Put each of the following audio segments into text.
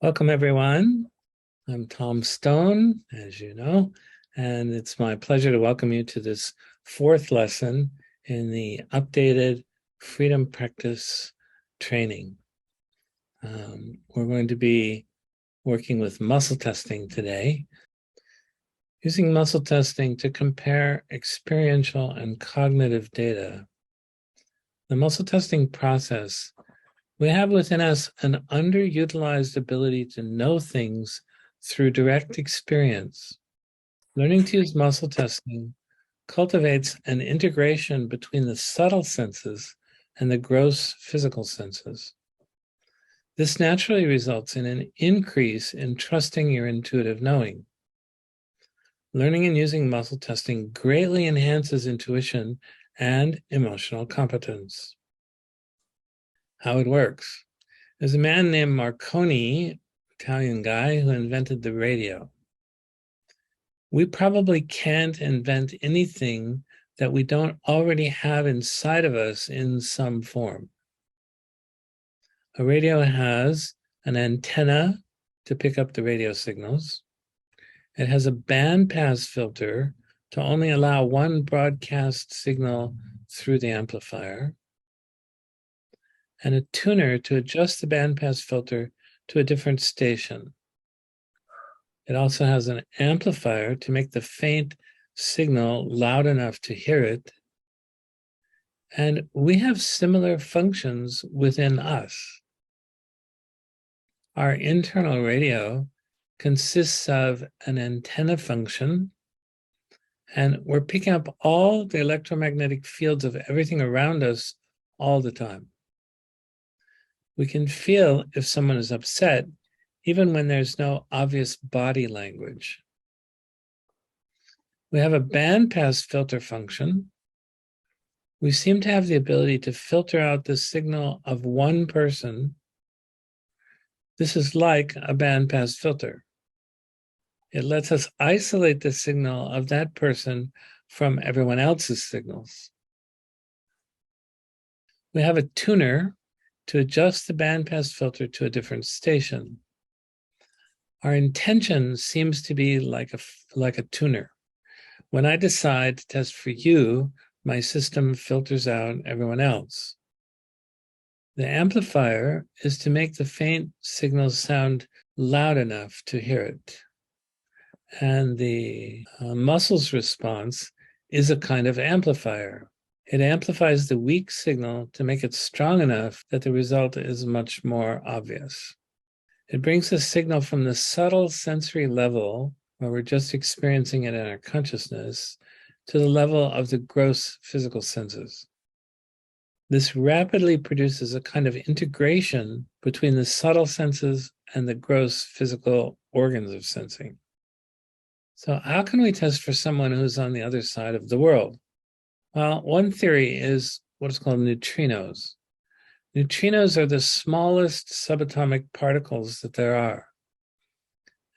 Welcome, everyone. I'm Tom Stone, as you know, and it's my pleasure to welcome you to this fourth lesson in the updated Freedom Practice training. We're going to be working with muscle testing today, using muscle testing to compare experiential and cognitive data. The muscle testing process, we have within us an underutilized ability to know things through direct experience. Learning to use muscle testing cultivates an integration between the subtle senses and the gross physical senses. This naturally results in an increase in trusting your intuitive knowing. Learning and using muscle testing greatly enhances intuition and emotional competence. How it works. There's a man named Marconi, Italian guy, who invented the radio. We probably can't invent anything that we don't already have inside of us in some form. A radio has an antenna to pick up the radio signals. It has a bandpass filter to only allow one broadcast signal through the amplifier, and a tuner to adjust the bandpass filter to a different station. It also has an amplifier to make the faint signal loud enough to hear it. And we have similar functions within us. Our internal radio consists of an antenna function, and we're picking up all the electromagnetic fields of everything around us all the time. We can feel if someone is upset, even when there's no obvious body language. We have a bandpass filter function. We seem to have the ability to filter out the signal of one person. This is like a bandpass filter. It lets us isolate the signal of that person from everyone else's signals. We have a tuner to adjust the bandpass filter to a different station. Our intention seems to be like a tuner. When I decide to test for you, my system filters out everyone else. The amplifier is to make the faint signals sound loud enough to hear it. And the muscle's response is a kind of amplifier. It amplifies the weak signal to make it strong enough that the result is much more obvious. It brings the signal from the subtle sensory level, where we're just experiencing it in our consciousness, to the level of the gross physical senses. This rapidly produces a kind of integration between the subtle senses and the gross physical organs of sensing. So how can we test for someone who's on the other side of the world? Well, one theory is what is called neutrinos. Neutrinos are the smallest subatomic particles that there are.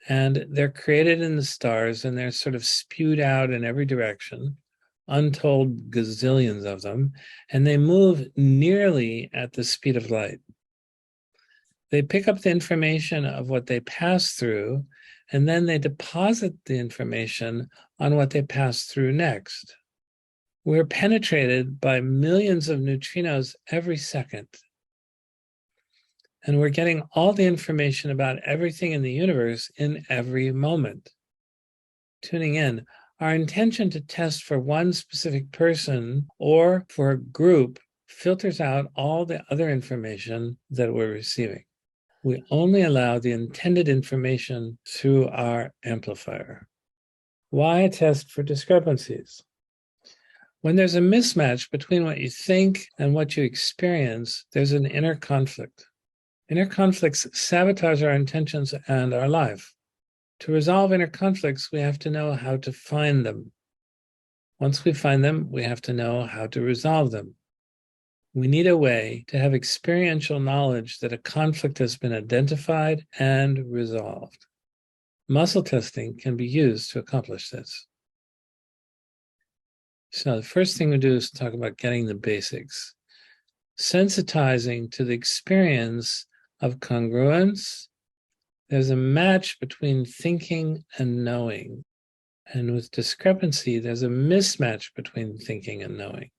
And they're created in the stars, and they're sort of spewed out in every direction, untold gazillions of them, and they move nearly at the speed of light. They pick up the information of what they pass through, and then they deposit the information on what they pass through next. We're penetrated by millions of neutrinos every second. And we're getting all the information about everything in the universe in every moment. Tuning in, our intention to test for one specific person or for a group filters out all the other information that we're receiving. We only allow the intended information through our amplifier. Why test for discrepancies? When there's a mismatch between what you think and what you experience, there's an inner conflict. Inner conflicts sabotage our intentions and our life. To resolve inner conflicts, we have to know how to find them. Once we find them, we have to know how to resolve them. We need a way to have experiential knowledge that a conflict has been identified and resolved. Muscle testing can be used to accomplish this. So the first thing we do is talk about getting the basics. Sensitizing to the experience of congruence there's a match between thinking and knowing. And with discrepancy, there's a mismatch between thinking and knowing.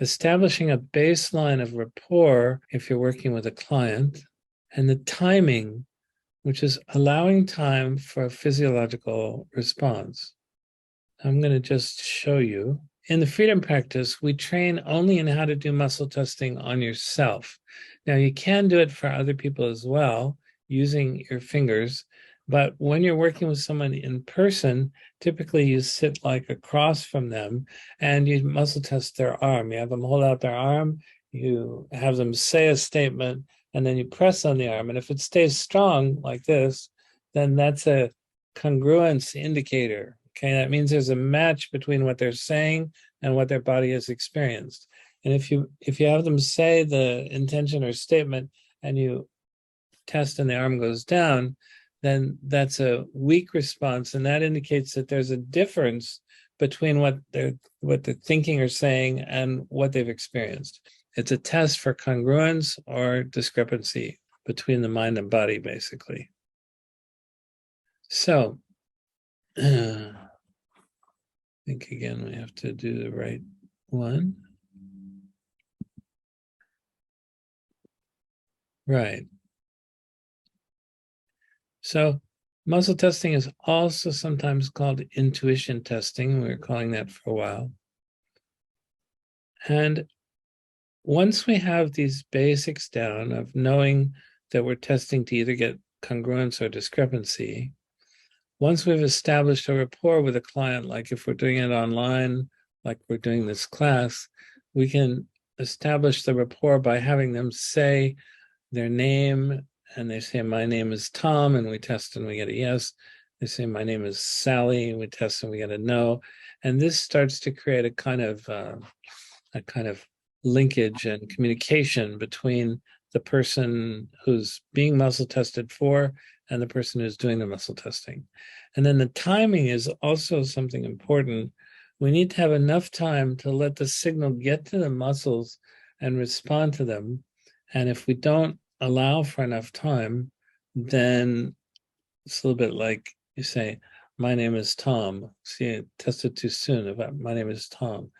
Establishing a baseline of rapport if you're working with a client, and the timing, which is allowing time for a physiological response. I'm going to just show you. In the freedom practice, we train only in how to do muscle testing on yourself. Now, you can do it for other people as well, using your fingers, but when you're working with someone in person, typically you sit like across from them and you muscle test their arm. You have them hold out their arm, you have them say a statement, and then you press on the arm. And if it stays strong like this, then that's a congruence indicator. Okay, that means there's a match between what they're saying and what their body has experienced. And if you have them say the intention or statement and you test and the arm goes down, then that's a weak response, and that indicates that there's a difference between what they're thinking or saying and what they've experienced. It's a test for congruence or discrepancy between the mind and body, basically. So, I think again we have to do the right one. Right. So muscle testing is also sometimes called intuition testing. We were calling that for a while. And once we have these basics down of knowing that we're testing to either get congruence or discrepancy, once we've established a rapport with a client, like if we're doing it online, like we're doing this class, we can establish the rapport by having them say their name, and they say, my name is Tom, and we test and we get a yes. They say, my name is Sally, and we test and we get a no. And this starts to create a kind of linkage and communication between the person who's being muscle tested for and the person who's doing the muscle testing. And then the timing is also something important. We need to have enough time to let the signal get to the muscles and respond to them. And if we don't allow for enough time, then it's a little bit like you say, my name is Tom. See, I tested too soon. My name is Tom.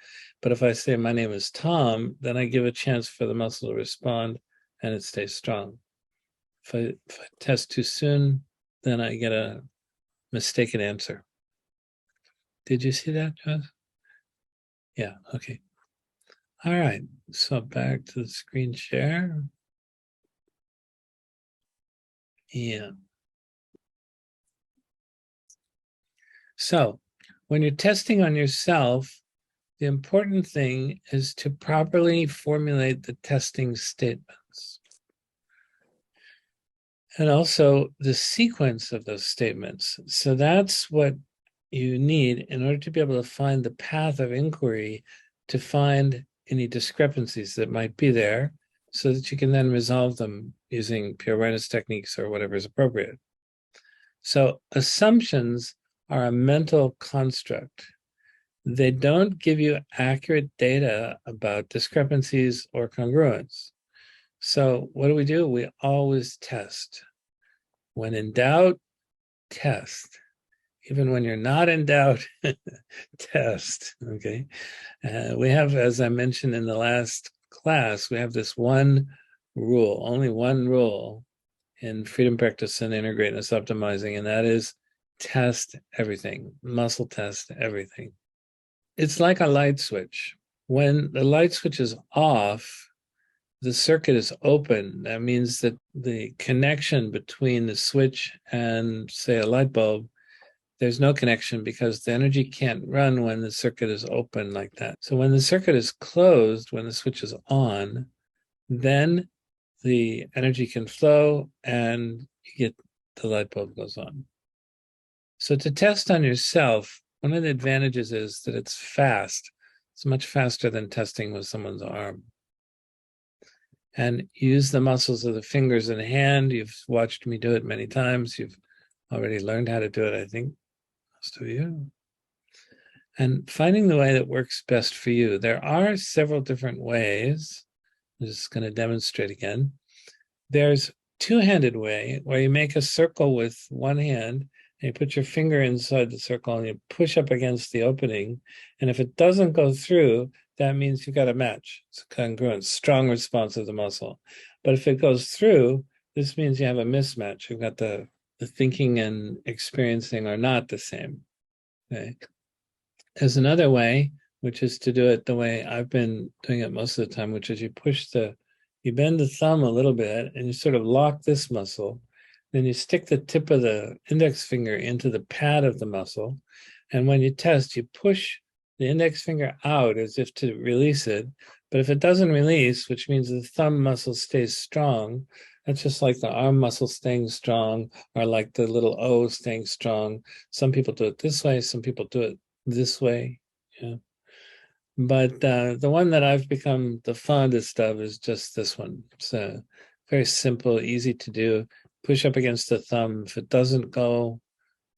But if I say my name is Tom, then I give a chance for the muscle to respond and it stays strong. If I test too soon, then I get a mistaken answer. Did you see that, Josh? Yeah, okay. All right, so back to the screen share. Yeah. So when you're testing on yourself, the important thing is to properly formulate the testing statements. And also the sequence of those statements. So that's what you need in order to be able to find the path of inquiry to find any discrepancies that might be there so that you can then resolve them using pure awareness techniques or whatever is appropriate. So assumptions are a mental construct. They don't give you accurate data about discrepancies or congruence. So what do? We always test. When in doubt, test. Even when you're not in doubt, test, okay? We have, as I mentioned in the last class, we have this one rule, only one rule in freedom practice and inner greatness optimizing, and that is test everything, muscle test everything. It's like a light switch. When the light switch is off, the circuit is open. That means that the connection between the switch and, say, a light bulb, there's no connection because the energy can't run when the circuit is open like that. So when the circuit is closed, when the switch is on, then the energy can flow and you get the light bulb goes on. So to test on yourself, one of the advantages is that it's fast. It's much faster than testing with someone's arm. And use the muscles of the fingers and hand. You've watched me do it many times. You've already learned how to do it, I think, most of you. And finding the way that works best for you. There are several different ways. I'm just going to demonstrate again. There's two-handed way, where you make a circle with one hand, and you put your finger inside the circle and you push up against the opening. And if it doesn't go through, that means you've got a match. It's a congruent, strong response of the muscle. But if it goes through, this means you have a mismatch. You've got the thinking and experiencing are not the same. Okay. There's another way, which is to do it the way I've been doing it most of the time, which is you bend the thumb a little bit and you sort of lock this muscle. Then you stick the tip of the index finger into the pad of the muscle. And when you test, you push the index finger out as if to release it. But if it doesn't release, which means the thumb muscle stays strong, that's just like the arm muscle staying strong, or like the little O staying strong. Some people do it this way, some people do it this way. Yeah. But the one that I've become the fondest of is just this one. It's very simple, easy to do. Push up against the thumb. If it doesn't go,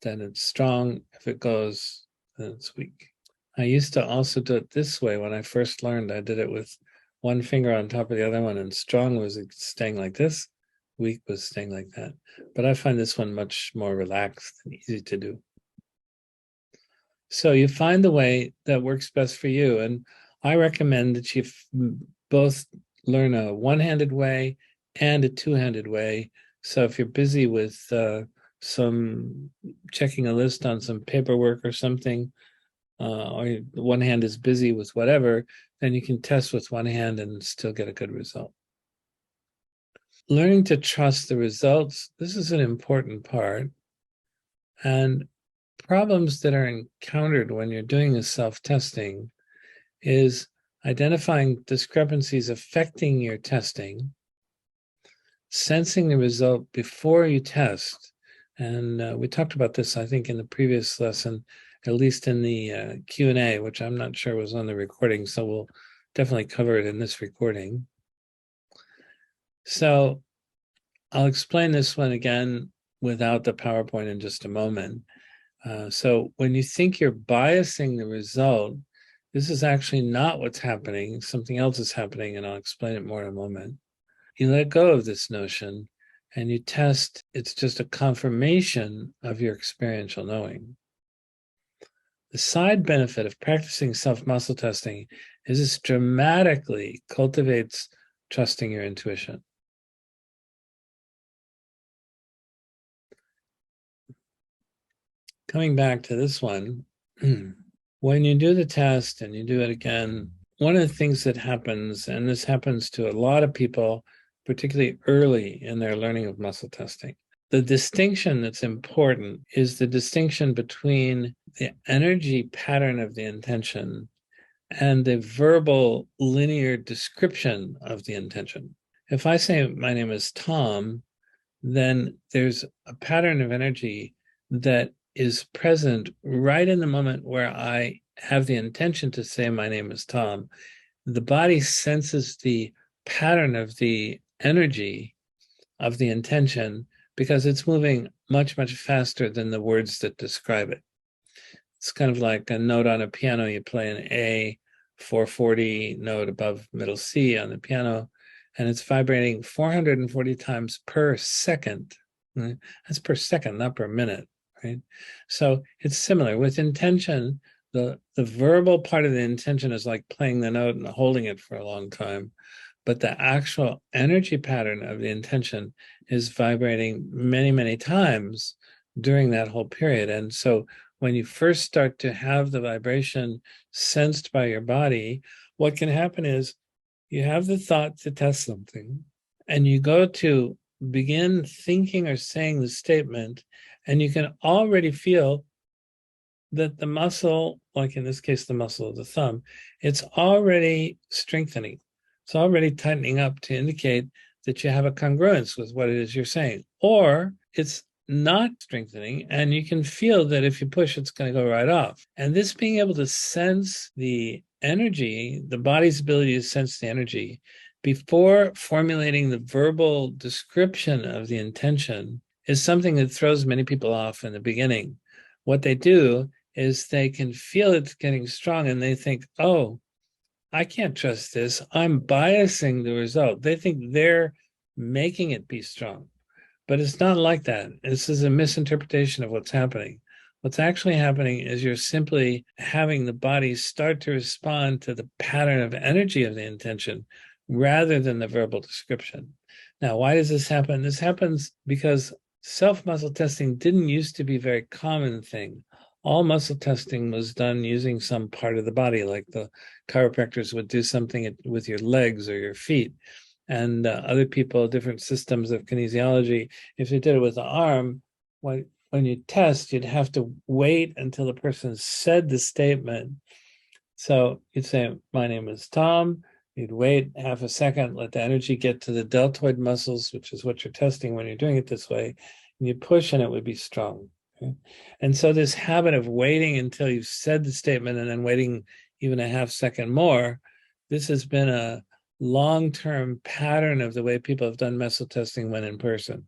then it's strong. If it goes, then it's weak. I used to also do it this way when I first learned. I did it with one finger on top of the other one, and strong was staying like this. Weak was staying like that. But I find this one much more relaxed and easy to do. So you find the way that works best for you. And I recommend that you both learn a one-handed way and a two-handed way. So if you're busy with some checking a list on some paperwork or something, or one hand is busy with whatever, then you can test with one hand and still get a good result. Learning to trust the results, this is an important part. And problems that are encountered when you're doing this self-testing is identifying discrepancies affecting your testing, sensing the result before you test. And we talked about this, I think, in the previous lesson, at least in the Q&A, which I'm not sure was on the recording, so we'll definitely cover it in this recording. So I'll explain this one again without the PowerPoint in just a moment. So when you think you're biasing the result, this is actually not what's happening. Something else is happening, and I'll explain it more in a moment. You let go of this notion and you test. It's just a confirmation of your experiential knowing. The side benefit of practicing self-muscle testing is this dramatically cultivates trusting your intuition. Coming back to this one, when you do the test and you do it again, one of the things that happens, and this happens to a lot of people, particularly early in their learning of muscle testing, the distinction that's important is the distinction between the energy pattern of the intention and the verbal linear description of the intention. If I say my name is Tom, then there's a pattern of energy that is present right in the moment where I have the intention to say my name is Tom. The body senses the pattern of the energy of the intention because it's moving much, much faster than the words that describe it. It's kind of like a note on a piano. You play an A 440 note above middle C on the piano, and it's vibrating 440 times per second. Right? That's per second, not per minute. Right? So it's similar with intention. The verbal part of the intention is like playing the note and holding it for a long time, but the actual energy pattern of the intention is vibrating many, many times during that whole period. And so when you first start to have the vibration sensed by your body, what can happen is you have the thought to test something, and you go to begin thinking or saying the statement, and you can already feel that the muscle, like in this case, the muscle of the thumb, it's already strengthening. It's already tightening up to indicate that you have a congruence with what it is you're saying. Or it's not strengthening, and you can feel that if you push, it's going to go right off. And this being able to sense the energy, the body's ability to sense the energy before formulating the verbal description of the intention is something that throws many people off in the beginning. What they do is they can feel it's getting strong and they think, oh, I can't trust this. I'm biasing the result. They think they're making it be strong. But it's not like that. This is a misinterpretation of what's happening. What's actually happening is you're simply having the body start to respond to the pattern of energy of the intention rather than the verbal description. Now, why does this happen? This happens because self-muscle testing didn't used to be a very common thing. All muscle testing was done using some part of the body, like the chiropractors would do something with your legs or your feet. And other people, different systems of kinesiology, if they did it with the arm, when you test, you'd have to wait until the person said the statement. So you'd say, my name is Tom. You'd wait half a second, let the energy get to the deltoid muscles, which is what you're testing when you're doing it this way, and you push and it would be strong. Okay? And so this habit of waiting until you've said the statement and then waiting even a half second more, this has been a long-term pattern of the way people have done muscle testing when in person.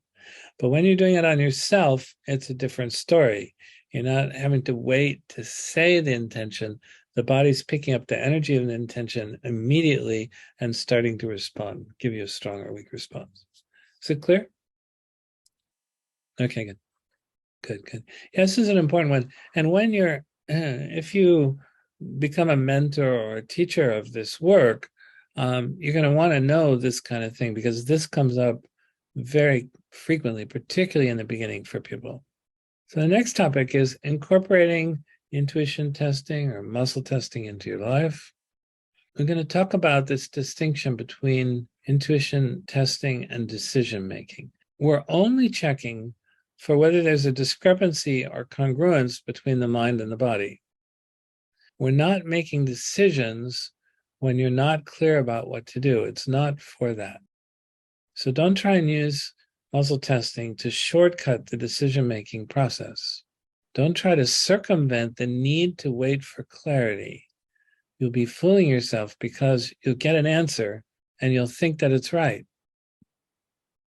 But when you're doing it on yourself, it's a different story. You're not having to wait to say the intention. The body's picking up the energy of the intention immediately and starting to respond, give you a strong or weak response. Is it clear? Okay, good. Good. Yeah, this is an important one. And when you're, if you become a mentor or a teacher of this work, you're going to want to know this kind of thing because this comes up very frequently, particularly in the beginning for people. So the next topic is incorporating intuition testing or muscle testing into your life. We're going to talk about this distinction between intuition testing and decision making. We're only checking for whether there's a discrepancy or congruence between the mind and the body. We're not making decisions when you're not clear about what to do. It's not for that. So don't try and use muscle testing to shortcut the decision-making process. Don't try to circumvent the need to wait for clarity. You'll be fooling yourself because you'll get an answer and you'll think that it's right.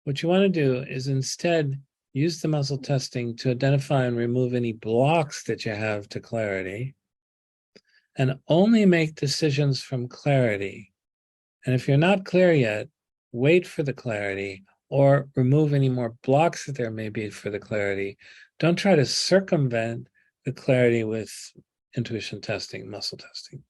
What you want to do is instead use the muscle testing to identify and remove any blocks that you have to clarity and only make decisions from clarity. And if you're not clear yet, wait for the clarity or remove any more blocks that there may be for the clarity. Don't try to circumvent the clarity with intuition testing, muscle testing.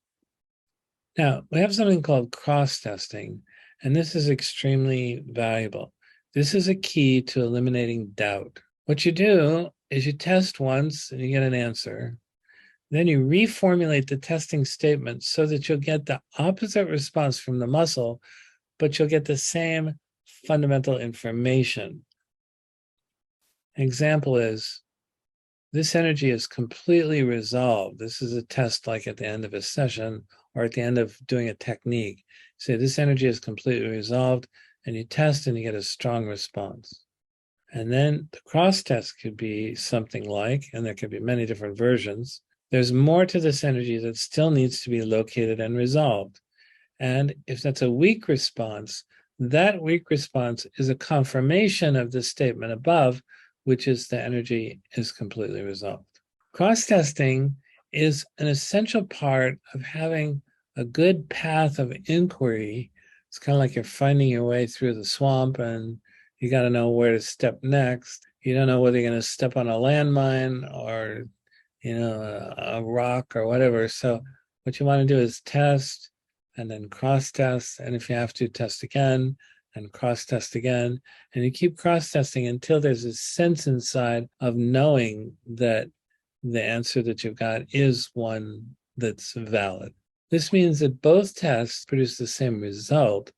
Now, we have something called cross-testing, and this is extremely valuable. This is a key to eliminating doubt. What you do is you test once and you get an answer. Then you reformulate the testing statement so that you'll get the opposite response from the muscle, but you'll get the same fundamental information. An example is, this energy is completely resolved. This is a test like at the end of a session or at the end of doing a technique. Say this energy is completely resolved, and you test and you get a strong response. And then the cross test could be something like, and there could be many different versions, there's more to this energy that still needs to be located and resolved. And if that's a weak response, that weak response is a confirmation of the statement above, which is the energy is completely resolved. Cross-testing is an essential part of having a good path of inquiry. It's kind of like you're finding your way through the swamp and you got to know where to step next. You don't know whether you're going to step on a landmine or, a rock or whatever. So what you want to do is test and then cross-test. And if you have to, test again and cross-test again. And you keep cross-testing until there's a sense inside of knowing that the answer that you've got is one that's valid. This means that both tests produce the same result,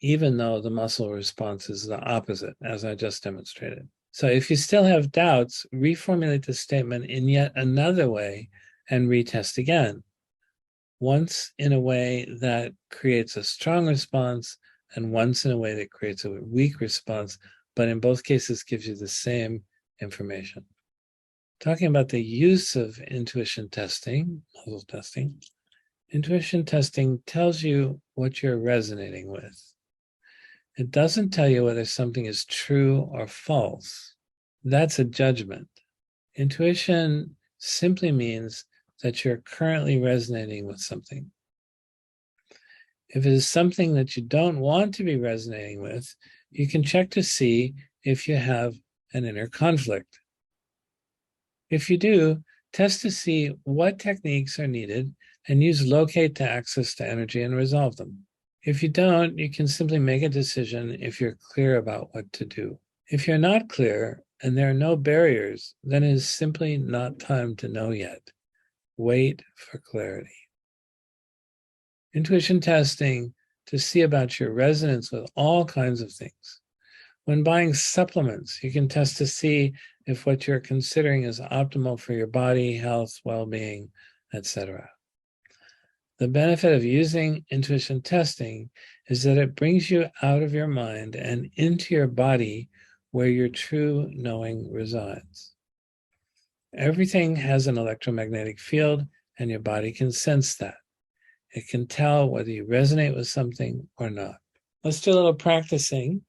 even though the muscle response is the opposite, as I just demonstrated. So if you still have doubts, reformulate the statement in yet another way and retest again. Once in a way that creates a strong response and once in a way that creates a weak response, but in both cases gives you the same information. Talking about the use of intuition testing, muscle testing, intuition testing tells you what you're resonating with. It doesn't tell you whether something is true or false. That's a judgment. Intuition simply means that you're currently resonating with something. If it is something that you don't want to be resonating with, you can check to see if you have an inner conflict. If you do, test to see what techniques are needed and use locate to access to energy and resolve them. If you don't, you can simply make a decision if you're clear about what to do. If you're not clear and there are no barriers, then it is simply not time to know yet. Wait for clarity. Intuition testing to see about your resonance with all kinds of things. When buying supplements, you can test to see if what you're considering is optimal for your body, health, well-being, etc. The benefit of using intuition testing is that it brings you out of your mind and into your body where your true knowing resides. Everything has an electromagnetic field, and your body can sense that. It can tell whether you resonate with something or not. Let's do a little practicing.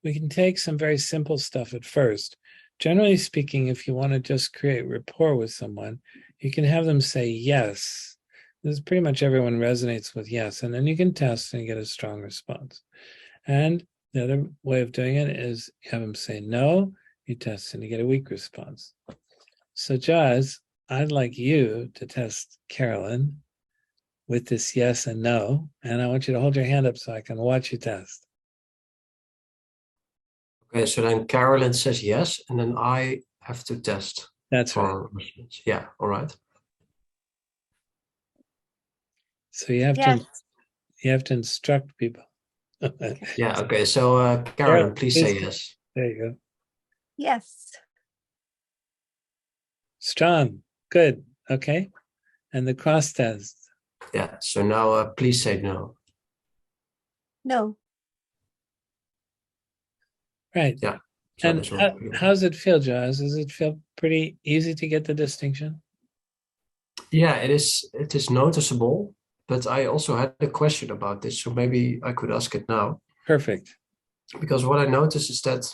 We can take some very simple stuff at first. Generally speaking, if you want to just create rapport with someone, you can have them say yes. This is pretty much everyone resonates with yes, and then you can test and get a strong response. And the other way of doing it is have them say no, you test and you get a weak response. So Jaz, I'd like you to test Carolyn with this yes and no, and I want you to hold your hand up so I can watch you test. Okay, so then Carolyn says yes, and then I have to test. That's right. Yeah, all right. So you have to instruct people. Yeah, okay. So Carolyn, please say yes. There you go. Yes. Strong. Good. Okay. And the cross test. Yeah, so now please say no. No. Right. Yeah. So and how's it feel, Jaz? Does it feel pretty easy to get the distinction? Yeah, it is noticeable, but I also had a question about this, so maybe I could ask it now. Perfect. Because what I notice is that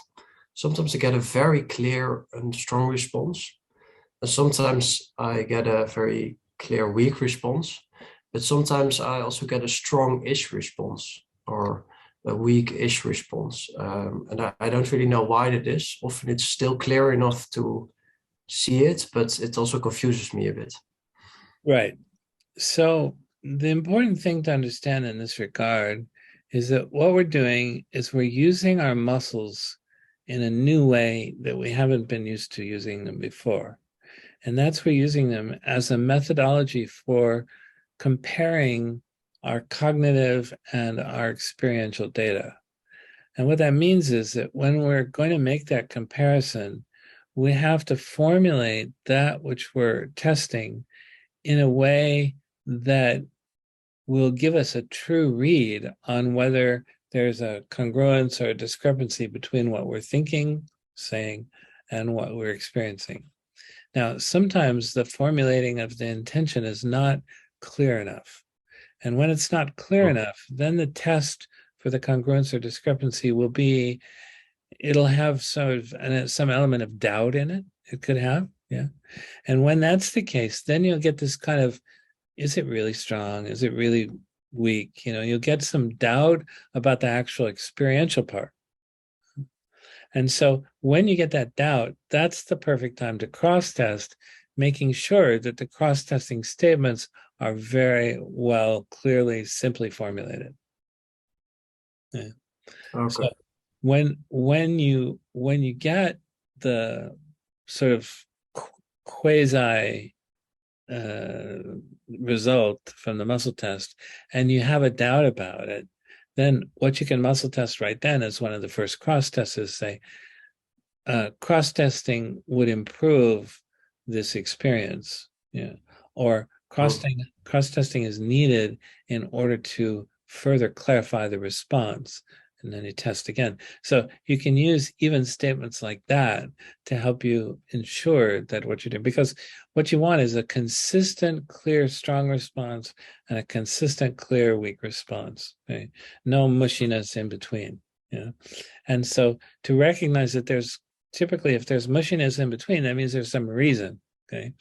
sometimes I get a very clear and strong response, and sometimes I get a very clear, weak response, but sometimes I also get a strong-ish response or a weak-ish response. And I don't really know why that is. Often it's still clear enough to see it, but it also confuses me a bit. Right. So the important thing to understand in this regard is that what we're doing is we're using our muscles in a new way that we haven't been used to using them before. And that's we're using them as a methodology for comparing our cognitive and our experiential data. And what that means is that when we're going to make that comparison, we have to formulate that which we're testing in a way that will give us a true read on whether there's a congruence or a discrepancy between what we're thinking, saying, and what we're experiencing. Now, sometimes the formulating of the intention is not clear enough. And when it's not clear enough, then the test for the congruence or discrepancy will be, it'll have some element of doubt in it. It could have, yeah. And when that's the case, then you'll get this kind of, is it really strong? Is it really weak? You'll get some doubt about the actual experiential part. And so when you get that doubt, that's the perfect time to cross-test, making sure that the cross-testing statements are very well, clearly, simply formulated. Yeah. Okay. So when you get the sort of quasi result from the muscle test and you have a doubt about it, then what you can muscle test right then is one of the first cross tests is say, cross-testing would improve this experience, or cross-testing is needed in order to further clarify the response, and then you test again. So you can use even statements like that to help you ensure that what you're doing, because what you want is a consistent, clear, strong response and a consistent, clear, weak response. Okay? No mushiness in between. And so to recognize that there's typically, if there's mushiness in between, that means there's some reason, okay?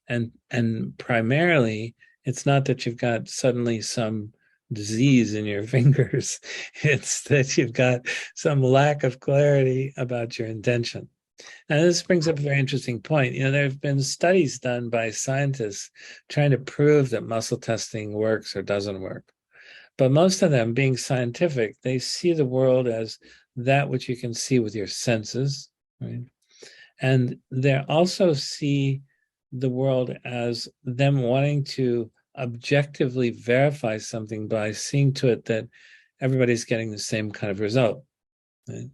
And primarily, it's not that you've got suddenly some disease in your fingers. It's that you've got some lack of clarity about your intention. And this brings up a very interesting point. There have been studies done by scientists trying to prove that muscle testing works or doesn't work. But most of them, being scientific, they see the world as that which you can see with your senses, right? And they also see the world as them wanting to objectively verify something by seeing to it that everybody's getting the same kind of result, right?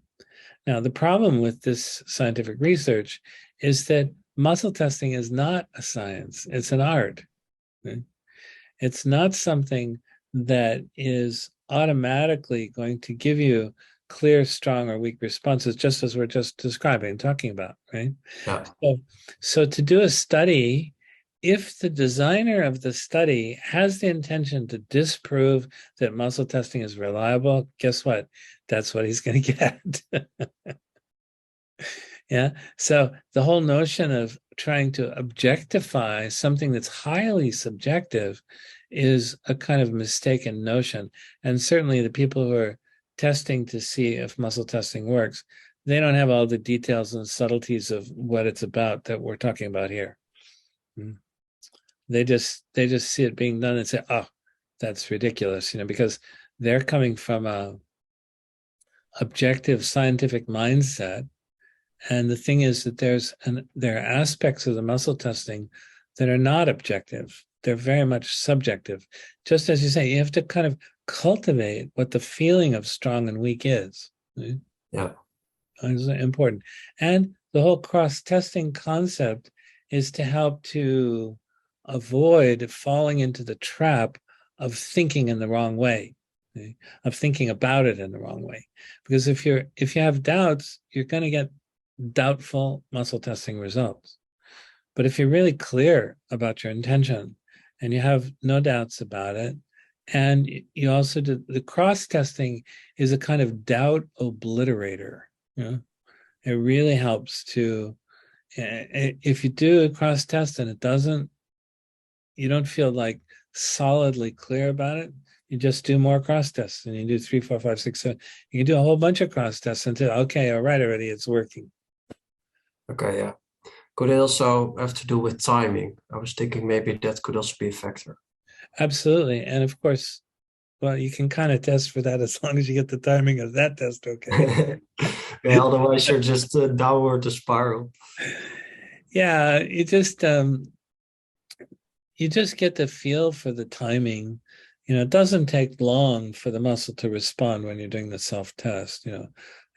Now, the problem with this scientific research is that muscle testing is not a science, it's an art, right? It's not something that is automatically going to give you clear, strong, or weak responses, just as we're just describing and talking about, right? Yeah. So to do a study, if the designer of the study has the intention to disprove that muscle testing is reliable, guess what? That's what he's going to get. Yeah. So the whole notion of trying to objectify something that's highly subjective is a kind of mistaken notion. And certainly the people who are testing to see if muscle testing works, they don't have all the details and subtleties of what it's about that we're talking about here. They just see it being done and say, oh, that's ridiculous, because they're coming from a objective scientific mindset. And the thing is that there are aspects of the muscle testing that are not objective. They're very much subjective. Just as you say, you have to kind of cultivate what the feeling of strong and weak is. Right? Yeah. It's important. And the whole cross-testing concept is to help to avoid falling into the trap of thinking in the wrong way, okay? Of thinking about it in the wrong way. Because if you have doubts, you're going to get doubtful muscle testing results. But if you're really clear about your intention and you have no doubts about it, and you also do the cross testing is a kind of doubt obliterator. It really helps to, if you do a cross test and you don't feel like solidly clear about it, you just do more cross tests and you do 3, 4, 5, 6, 7. You can do a whole bunch of cross tests until, okay, all right, already it's working. Okay, yeah. Could it also have to do with timing? I was thinking maybe that could also be a factor. Absolutely. And of course, well, you can kind of test for that as long as you get the timing of that test okay. Yeah, otherwise you're just downward the spiral. Yeah, you just get the feel for the timing. It doesn't take long for the muscle to respond when you're doing the self-test.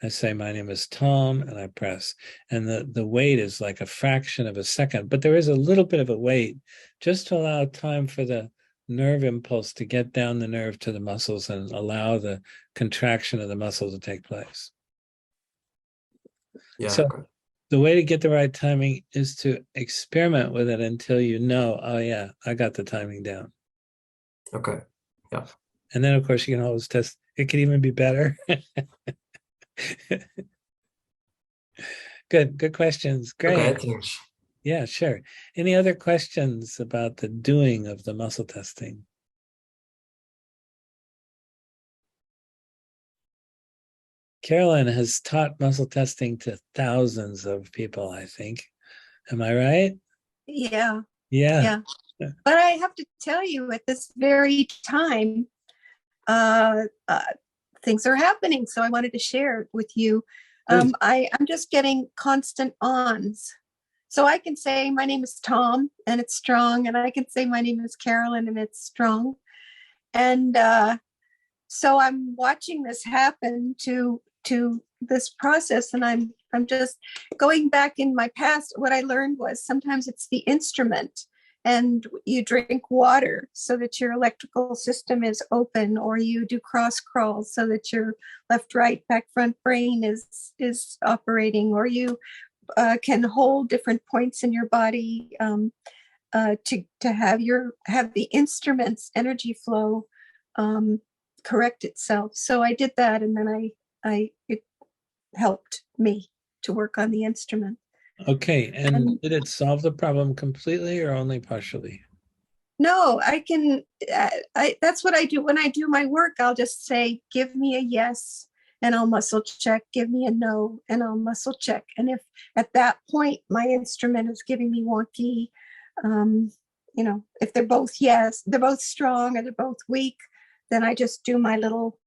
I say, my name is Tom, and I press. And the wait is like a fraction of a second, but there is a little bit of a wait just to allow time for the nerve impulse to get down the nerve to the muscles and allow the contraction of the muscle to take place. Yeah. So okay. the way to get the right timing is to experiment with it until you know, oh yeah, I got the timing down. Okay. Yeah. And then of course you can always test. It could even be better. Good questions. Great. Okay, thanks. Yeah, sure. Any other questions about the doing of the muscle testing? Carolyn has taught muscle testing to thousands of people, I think. Am I right? Yeah. Yeah. But I have to tell you, at this very time, things are happening. So I wanted to share it with you. I'm just getting constant ons. So I can say my name is Tom and it's strong, and I can say my name is Carolyn and it's strong. And so I'm watching this happen to this process, and I'm just going back in my past. What I learned was sometimes it's the instrument, and you drink water so that your electrical system is open, or you do cross crawls so that your left, right, back, front brain is operating, or you can hold different points in your body to have the instrument's energy flow correct itself. So I did that, and then it helped me to work on the instrument. Okay, and did it solve the problem completely or only partially? No, I can, that's what I do. When I do my work, I'll just say, give me a yes, and I'll muscle check, give me a no, and I'll muscle check. And if at that point my instrument is giving me wonky, um, if they're both yes, they're both strong or they're both weak, then I just do my little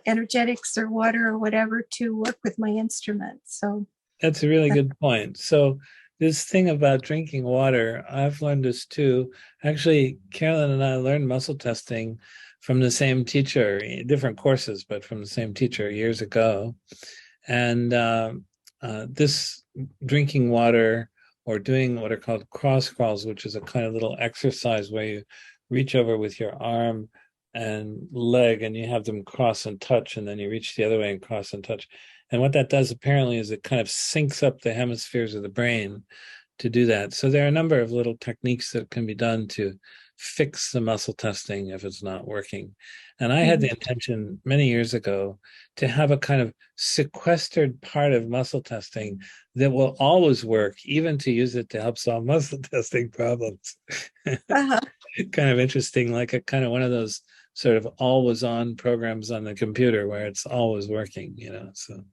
energetics or water or whatever to work with my instrument. So That's a really that, good point. So this thing about drinking water, I've learned this too. Actually, Carolyn and I learned muscle testing from the same teacher, different courses, but from the same teacher years ago. And this drinking water or doing what are called cross crawls, which is a kind of little exercise where you reach over with your arm and leg and you have them cross and touch, and then you reach the other way and cross and touch. And what that does apparently is it kind of syncs up the hemispheres of the brain to do that. So there are a number of little techniques that can be done to fix the muscle testing if it's not working. And I had the intention many years ago to have a kind of sequestered part of muscle testing that will always work, even to use it to help solve muscle testing problems. uh-huh. Kind of interesting, like a kind of one of those sort of always on programs on the computer where it's always working, so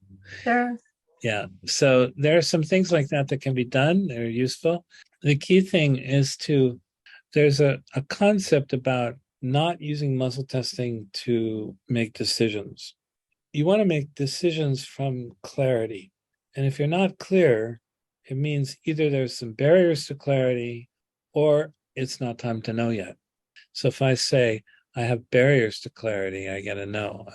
Sure. yeah, so there are some things like that that can be done. They're useful. The key thing is there's a concept about not using muscle testing to make decisions. You want to make decisions from clarity, and if you're not clear, it means either there's some barriers to clarity or it's not time to know yet. So if I say I have barriers to clarity, I get a no.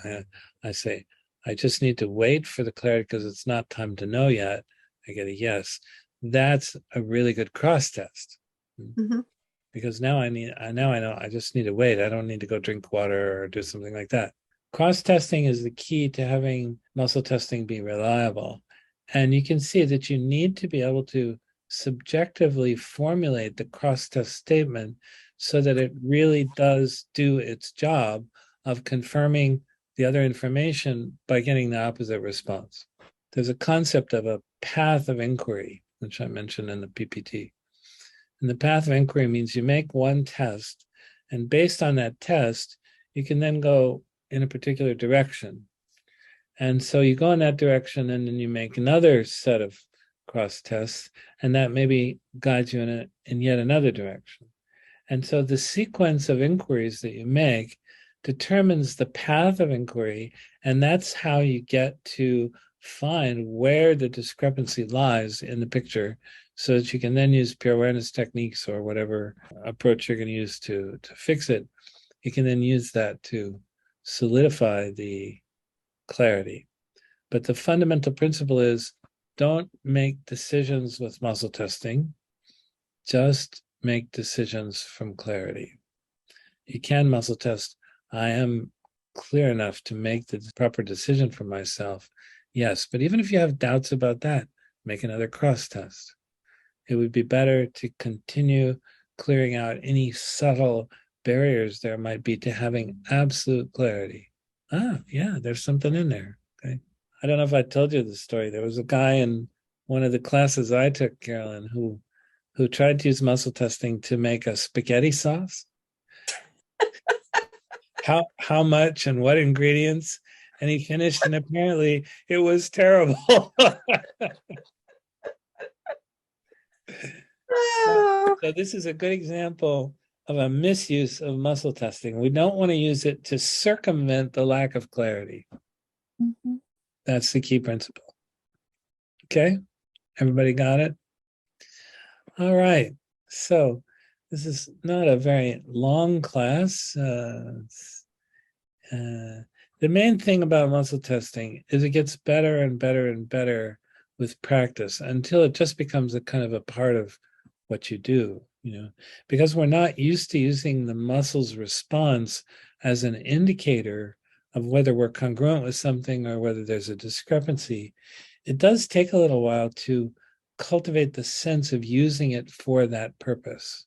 I say I just need to wait for the clarity because it's not time to know yet. I get a yes. That's a really good cross test. Mm-hmm. Because now I know I just need to wait. I don't need to go drink water or do something like that. Cross testing is the key to having muscle testing be reliable. And you can see that you need to be able to subjectively formulate the cross test statement so that it really does do its job of confirming the other information by getting the opposite response. There's a concept of a path of inquiry, which I mentioned in the PPT. And the path of inquiry means you make one test, and based on that test, you can then go in a particular direction. And so you go in that direction, and then you make another set of cross tests, and that maybe guides you in yet another direction. And so the sequence of inquiries that you make determines the path of inquiry, and that's how you get to find where the discrepancy lies in the picture so that you can then use pure awareness techniques or whatever approach you're going to use to fix it. You can then use that to solidify the clarity. But the fundamental principle is don't make decisions with muscle testing, just make decisions from clarity. You can muscle test, I am clear enough to make the proper decision for myself. Yes, but even if you have doubts about that, make another cross test. It would be better to continue clearing out any subtle barriers there might be to having absolute clarity. Yeah, there's something in there. Okay. I don't know if I told you the story. There was a guy in one of the classes I took, Carolyn, who tried to use muscle testing to make a spaghetti sauce. How much and what ingredients, and he finished, and apparently it was terrible. Oh. So this is a good example of a misuse of muscle testing. We don't want to use it to circumvent the lack of clarity. Mm-hmm. That's the key principle. Okay, everybody got it? All right, so this is not a very long class. The main thing about muscle testing is it gets better and better and better with practice until it just becomes a kind of a part of what you do, because we're not used to using the muscle's response as an indicator of whether we're congruent with something or whether there's a discrepancy. It does take a little while to cultivate the sense of using it for that purpose.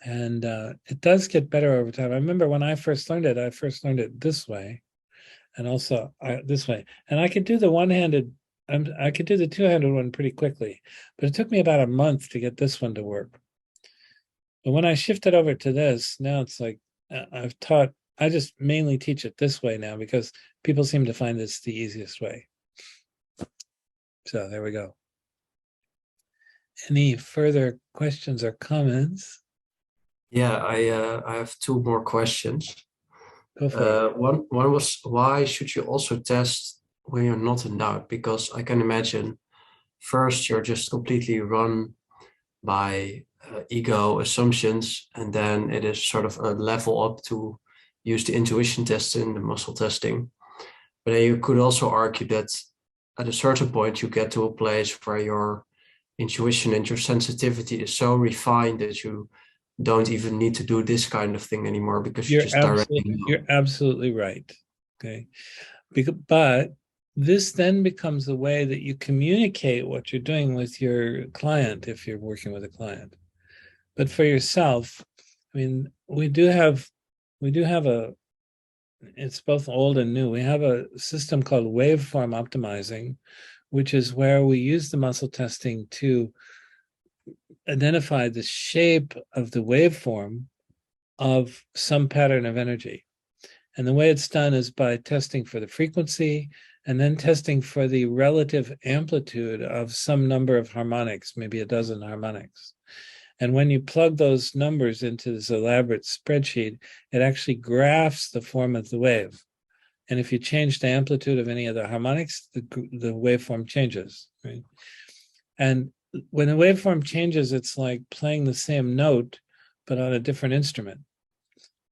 And it does get better over time. I remember when I first learned it this way, and also this way. And I could do the one-handed, I could do the two-handed one pretty quickly, but it took me about a month to get this one to work. But when I shifted over to this, now it's like I just mainly teach it this way now because people seem to find this the easiest way. So there we go. Any further questions or comments? Yeah, I have two more questions. Go for it. One was, why should you also test when you're not in doubt? Because I can imagine first you're just completely run by ego assumptions, and then it is sort of a level up to use the intuition test in the muscle testing. But then you could also argue that at a certain point you get to a place where your intuition and your sensitivity is so refined that you don't even need to do this kind of thing anymore because you just directly know. You're absolutely right. Okay. But this then becomes a way that you communicate what you're doing with your client if you're working with a client. But for yourself, I mean, we do have it's both old and new. We have a system called waveform optimizing, which is where we use the muscle testing to identify the shape of the waveform of some pattern of energy. And the way it's done is by testing for the frequency and then testing for the relative amplitude of some number of harmonics, maybe a dozen harmonics. And when you plug those numbers into this elaborate spreadsheet, it actually graphs the form of the wave. And if you change the amplitude of any of the harmonics, the waveform changes, right? And when the waveform changes, it's like playing the same note, but on a different instrument.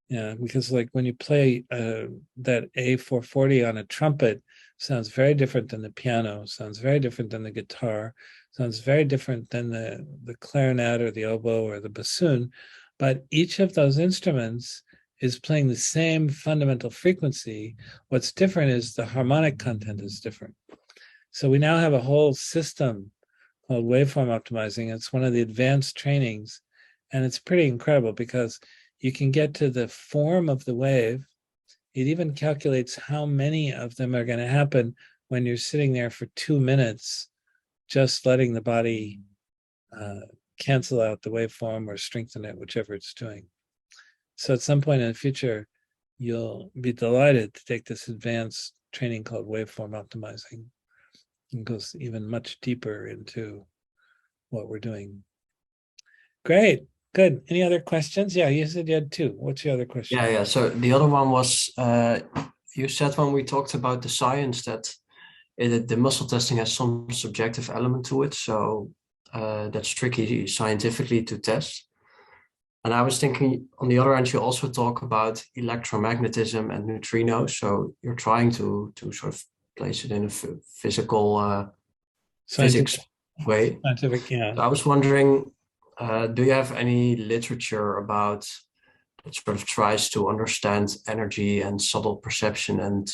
Yeah, because like when you play that A440 on a trumpet, sounds very different than the piano, sounds very different than the guitar, sounds very different than the clarinet or the oboe or the bassoon. But each of those instruments is playing the same fundamental frequency. What's different is the harmonic content is different. So we now have a whole system called waveform optimizing. It's one of the advanced trainings, and it's pretty incredible because you can get to the form of the wave. It even calculates how many of them are going to happen when you're sitting there for 2 minutes, just letting the body cancel out the waveform or strengthen it, whichever it's doing. So at some point in the future, you'll be delighted to take this advanced training called waveform optimizing. It goes even much deeper into what we're doing. Great. Good. Any other questions? Yeah, you said you had two. What's the other question? Yeah. So the other one was, you said when we talked about the science that the muscle testing has some subjective element to it. So that's tricky scientifically to test. And I was thinking, on the other hand, you also talk about electromagnetism and neutrinos. So you're trying to sort of place it in a physical physics way. Scientific, yeah. So I was wondering, do you have any literature about that sort of tries to understand energy and subtle perception and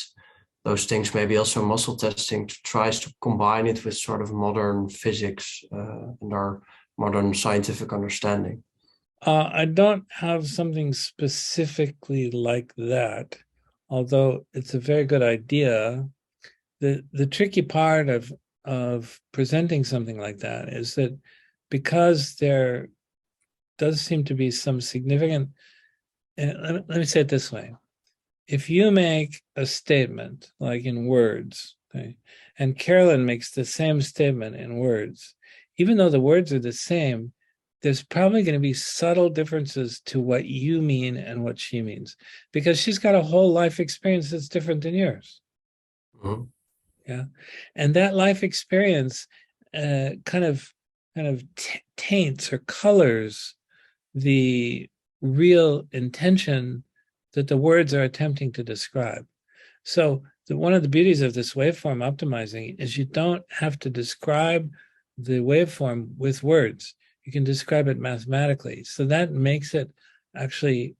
those things, maybe also muscle testing, tries to combine it with sort of modern physics and our modern scientific understanding? I don't have something specifically like that, although it's a very good idea. The tricky part of presenting something like that is that because there does seem to be some significant, let me say it this way. If you make a statement like in words, okay, and Carolyn makes the same statement in words, even though the words are the same, there's probably going to be subtle differences to what you mean and what she means, because she's got a whole life experience that's different than yours. Mm-hmm. Yeah. And that life experience kind of taints or colors the real intention that the words are attempting to describe. So one of the beauties of this waveform optimizing is you don't have to describe the waveform with words. You can describe it mathematically. So that makes it actually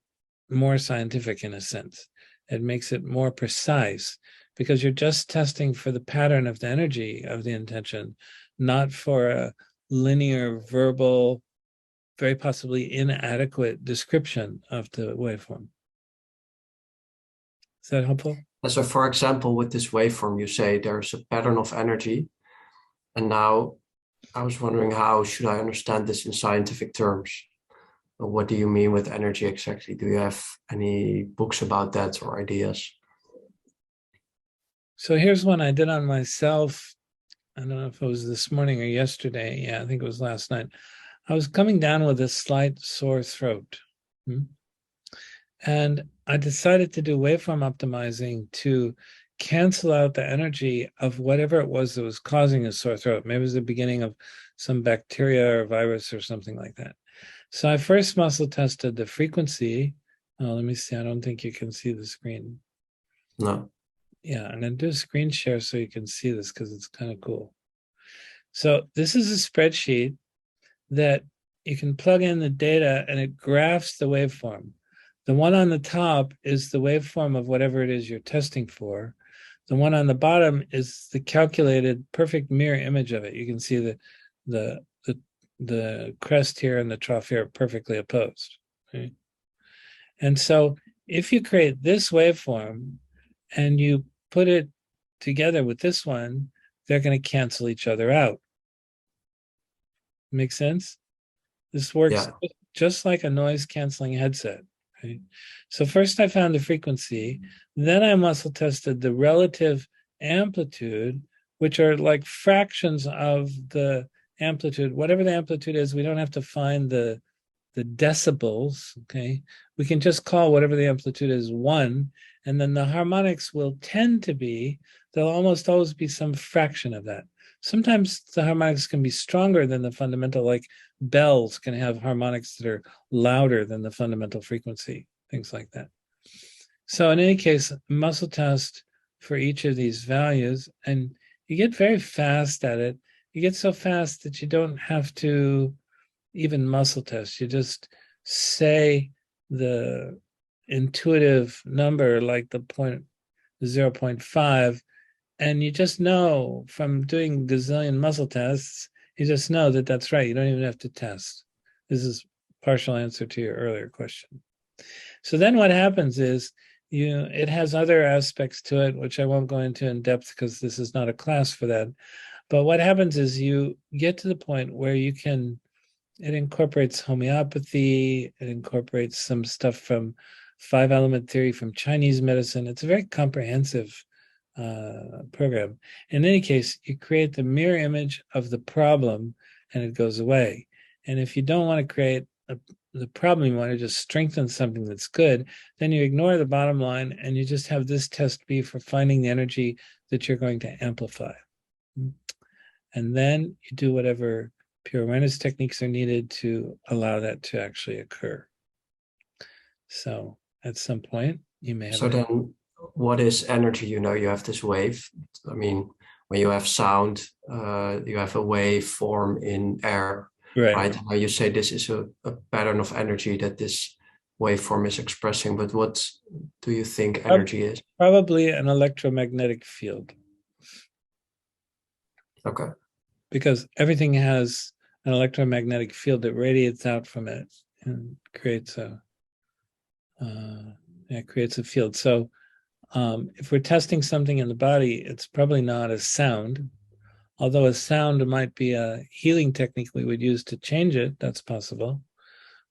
more scientific in a sense. It makes it more precise because you're just testing for the pattern of the energy of the intention, not for a linear, verbal, very possibly inadequate description of the waveform. Is that helpful? So for example, with this waveform, you say there's a pattern of energy. And now I was wondering, how should I understand this in scientific terms? What do you mean with energy exactly? Do you have any books about that or ideas? So here's one I did on myself. I don't know if it was this morning or yesterday. Yeah, I think it was last night. I was coming down with a slight sore throat. And I decided to do waveform optimizing to cancel out the energy of whatever it was that was causing a sore throat. Maybe it was the beginning of some bacteria or virus or something like that. So I first muscle tested the frequency. Oh, let me see. I don't think you can see the screen. No. Yeah, I'm going to do a screen share so you can see this because it's kind of cool. So this is a spreadsheet that you can plug in the data and it graphs the waveform. The one on the top is the waveform of whatever it is you're testing for. The one on the bottom is the calculated perfect mirror image of it. You can see the crest here and the trough here are perfectly opposed. Okay? And so if you create this waveform and you put it together with this one, they're going to cancel each other out. Make sense? This works just like a noise canceling headset. Right? So first I found the frequency, then I muscle tested the relative amplitude, which are like fractions of the amplitude. Whatever the amplitude is, we don't have to find the decibels, okay? We can just call whatever the amplitude is 1, and then the harmonics will tend to be, there'll almost always be some fraction of that. Sometimes the harmonics can be stronger than the fundamental, like bells can have harmonics that are louder than the fundamental frequency, things like that. So in any case, muscle test for each of these values, and you get very fast at it. You get so fast that you don't have to even muscle test. You just say the intuitive number, like the 0.5, and you just know from doing gazillion muscle tests, you just know that that's right. You don't even have to test. This is partial answer to your earlier question. So then what happens is it has other aspects to it, which I won't go into in depth because this is not a class for that. But what happens is you get to the point where you can, it incorporates homeopathy, it incorporates some stuff from 5-element theory from Chinese medicine. It's a very comprehensive program. In any case, you create the mirror image of the problem and it goes away. And if you don't want to create the problem, you want to just strengthen something that's good, then you ignore the bottom line and you just have this test be for finding the energy that you're going to amplify. And then you do whatever pure awareness techniques are needed to allow that to actually occur. So at some point, you may have... So then what is energy? You have this wave. I mean, when you have sound, you have a wave form in air, right? Now you say this is a pattern of energy that this waveform is expressing, but what do you think energy is? Probably an electromagnetic field. Okay. Because everything has an electromagnetic field that radiates out from it and creates a field. So if we're testing something in the body, it's probably not a sound, although a sound might be a healing technique we would use to change it. That's possible.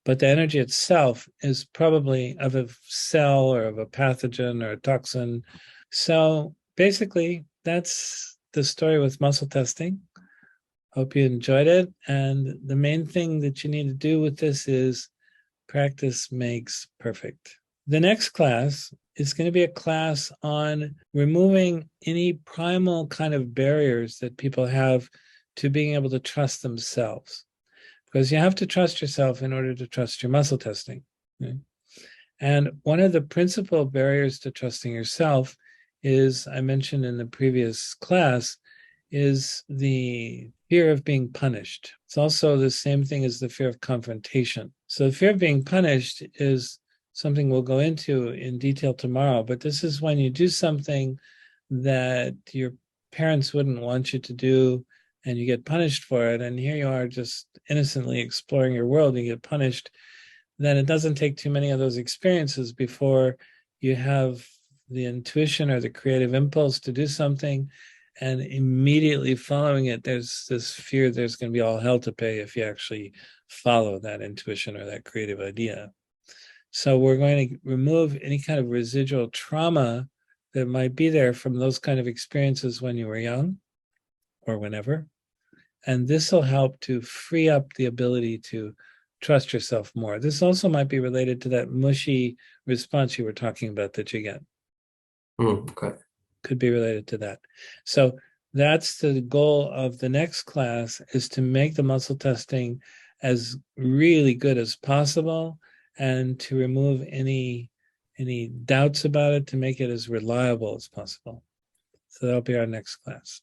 But the energy itself is probably of a cell or of a pathogen or a toxin. So basically, that's the story with muscle testing. Hope you enjoyed it. And the main thing that you need to do with this is practice makes perfect. The next class is going to be a class on removing any primal kind of barriers that people have to being able to trust themselves. Because you have to trust yourself in order to trust your muscle testing. Okay? And one of the principal barriers to trusting yourself is, I mentioned in the previous class, is the fear of being punished. It's also the same thing as the fear of confrontation. So the fear of being punished is something we'll go into in detail tomorrow, but this is when you do something that your parents wouldn't want you to do and you get punished for it, and here you are just innocently exploring your world and you get punished. Then it doesn't take too many of those experiences before you have the intuition or the creative impulse to do something, and immediately following it, there's this fear there's going to be all hell to pay if you actually follow that intuition or that creative idea. So we're going to remove any kind of residual trauma that might be there from those kind of experiences when you were young or whenever. And this will help to free up the ability to trust yourself more. This also might be related to that mushy response you were talking about that you get. Okay. Could be related to that. So that's the goal of the next class, is to make the muscle testing as really good as possible and to remove any doubts about it, to make it as reliable as possible. So that'll be our next class.